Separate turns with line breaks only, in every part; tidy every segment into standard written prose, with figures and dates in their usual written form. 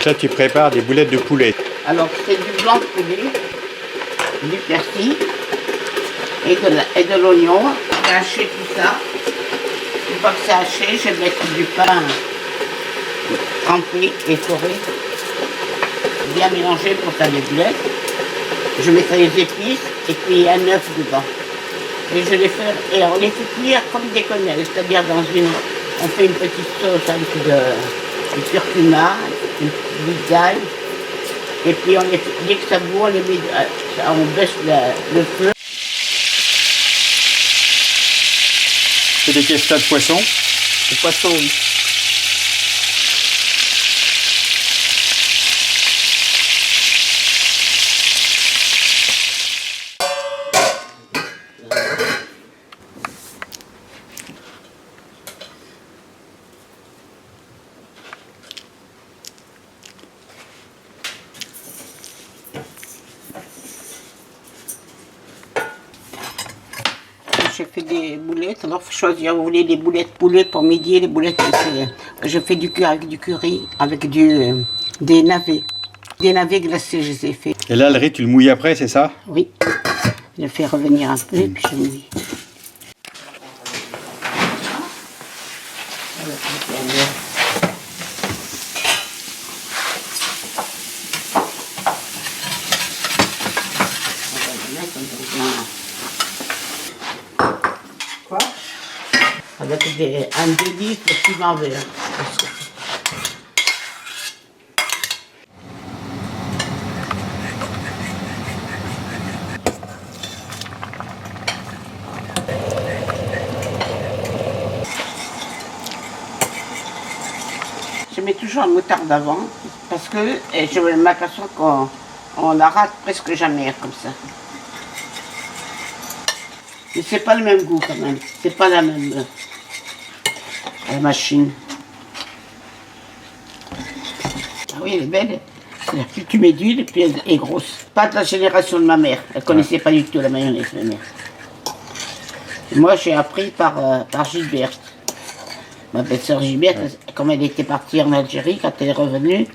Donc là, tu prépares des boulettes de poulet.
Alors, c'est du blanc de poulet, du persil et de l'oignon. Je vais hacher tout ça. Une fois que c'est haché, je vais mettre du pain trempé et foré, bien mélangé pour faire des boulettes. Je mettrai les épices et puis un œuf dedans. Et je les fais, et on les fait cuire comme des quenelles, c'est-à-dire on fait une petite sauce avec du curcuma, une petite goutte d'ail, et puis dès que ça bout, on baisse le feu.
C'est des questas de poisson.
Le poisson, oui. J'ai fait des boulettes, alors il faut choisir, vous voulez des boulettes poulet pour midi, les boulettes, je fais avec du curry, avec des navets. Des navets glacés, je les ai fait.
Et là, le riz, tu le mouilles après, c'est ça?
Oui, je le fais revenir un peu, et puis je mouille. Quoi? Avec un délice de piment vert. Je mets toujours un moutarde avant parce que je m'aperçois qu'on la rate presque jamais comme ça. Mais c'est pas le même goût quand même. C'est pas la même machine. Ah oui, elle est belle. Plus tu mets d'huile, plus elle est grosse. Pas de la génération de ma mère. Elle connaissait pas du tout la mayonnaise, ma mère. Et moi, j'ai appris par Gilberte. Ma belle-sœur Gilberte, comme elle était partie en Algérie, quand elle est revenue,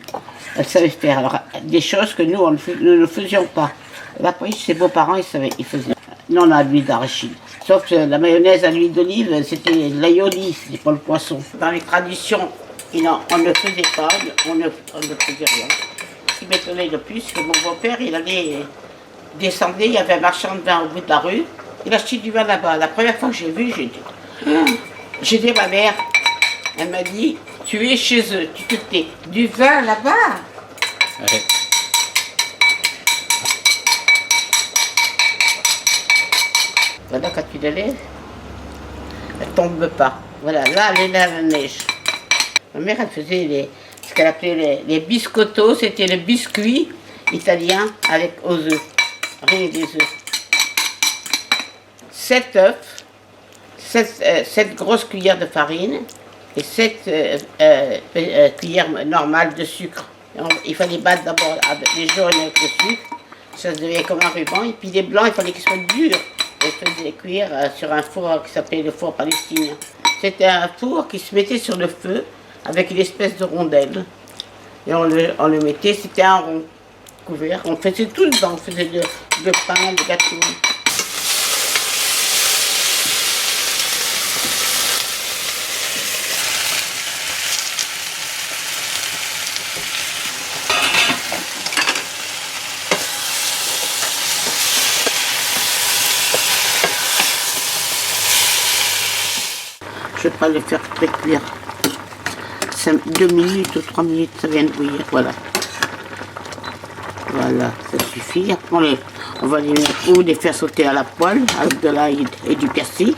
elle savait faire. Alors, des choses que nous, nous ne faisions pas. Elle a pris ses beaux-parents, ils faisaient. Nous, on a l'huile d'arachide. Sauf que la mayonnaise à l'huile d'olive, c'était l'aïoli, c'était pas le poisson. Dans les traditions, on ne faisait pas, on ne faisait rien. Ce qui m'étonnait le plus, c'est que mon beau-père, il allait descendre, il y avait un marchand de vin au bout de la rue, il achetait du vin là-bas. La première fois que j'ai vu, j'ai dit à ma mère, elle m'a dit, tu es chez eux, tu te tais. Du vin là-bas?
Ouais.
Voilà, quand tu la lèves, elle ne tombe pas. Voilà, là, elle est là, la neige. Ma mère, elle faisait ce qu'elle appelait les biscottos, c'était le biscuit italien aux œufs. Rien que des œufs. 7 œufs, 7 grosses cuillères de farine et 7 cuillères normales de sucre. Il fallait battre d'abord les jaunes avec le sucre, ça se devenait comme un ruban, et puis les blancs, il fallait qu'ils soient durs. Et faisait cuire sur un four qui s'appelait le four palestinien. C'était un four qui se mettait sur le feu avec une espèce de rondelle. Et on le mettait, c'était un rond couvert. On faisait tout dedans, on faisait de pain, de gâteaux. Je ne vais pas le faire très cuire. 2 minutes ou 3 minutes, ça vient de bouillir. Voilà. Voilà, ça suffit. Après, on va les faire sauter à la poêle avec de l'ail et du persil.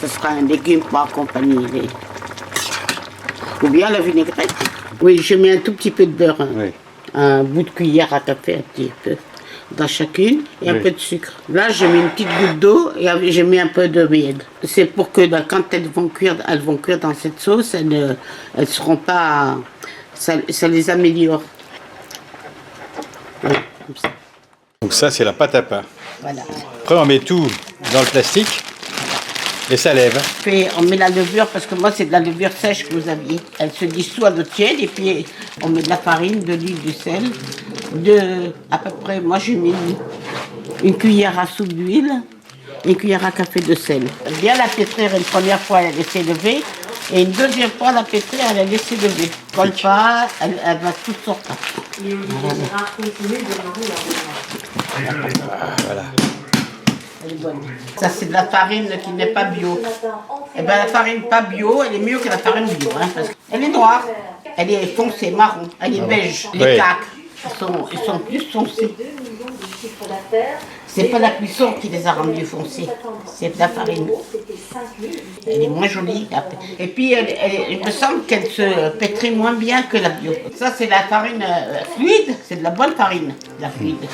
Ce sera un légume pour accompagner ou bien la vinaigrette. Oui, je mets un tout petit peu de beurre. Hein. Oui. Un bout de cuillère à café, un petit peu. Dans chacune et un peu de sucre. Là, je mets une petite goutte d'eau et j'ai mis un peu de miel. C'est pour que quand elles vont cuire dans cette sauce, elles ne seront pas... Ça les améliore. Voilà, comme ça.
Donc ça, c'est la pâte à pain.
Voilà.
Après, on met tout dans le plastique. Et ça lève.
On met la levure, parce que moi c'est de la levure sèche que vous aviez. Elle se dissout à l'eau tiède et puis on met de la farine, de l'huile, du sel. À peu près, moi j'ai mis une cuillère à soupe d'huile, une cuillère à café de sel. Bien la pétrir une première fois, elle la laisser lever. Et une deuxième fois, la pétrir, elle la laisser lever. Colle pas, elle va tout sortir.
Voilà.
Elle est bonne. Ça, c'est de la farine qui n'est pas bio. Et bien, la farine pas bio, elle est mieux que la farine bio. Hein, parce qu'elle est noire, elle est foncée, marron, elle est beige. Les
Oui.
caques, ils sont plus foncés. C'est pas la cuisson qui les a rendus foncés, c'est de la farine. Elle est moins jolie. Et puis, il me semble qu'elle se pétrit moins bien que la bio. Ça, c'est la farine fluide, c'est de la bonne farine, la fluide.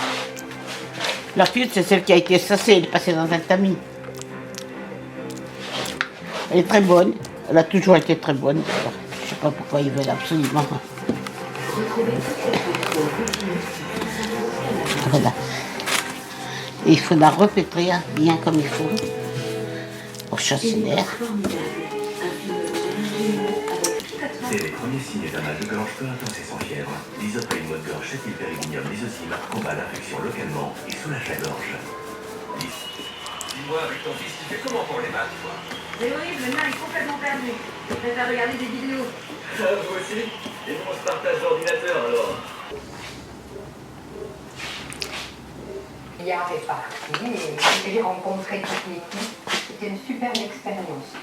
La fluide, c'est celle qui a été sassée, elle est passée dans un tamis. Elle est très bonne, elle a toujours été très bonne. Alors, je ne sais pas pourquoi ils veulent absolument. Voilà. Et il faut la repétrir bien comme il faut pour chasser l'air.
C'est les premiers signes d'un mal de gorge peu intense et sans fièvre. L'isoprène mode gorge cétylpérigonium lysosime combat l'infection localement et soulage la gorge. Dis-moi, avec ton fils, tu fais comment pour les maths, toi?
C'est horrible, le mien est complètement perdu. Je préfère regarder des vidéos.
Vous aussi? Et nous, on se partage l'ordinateur, alors.
Hier est parti et j'ai rencontré toute l'équipe. C'était une superbe expérience.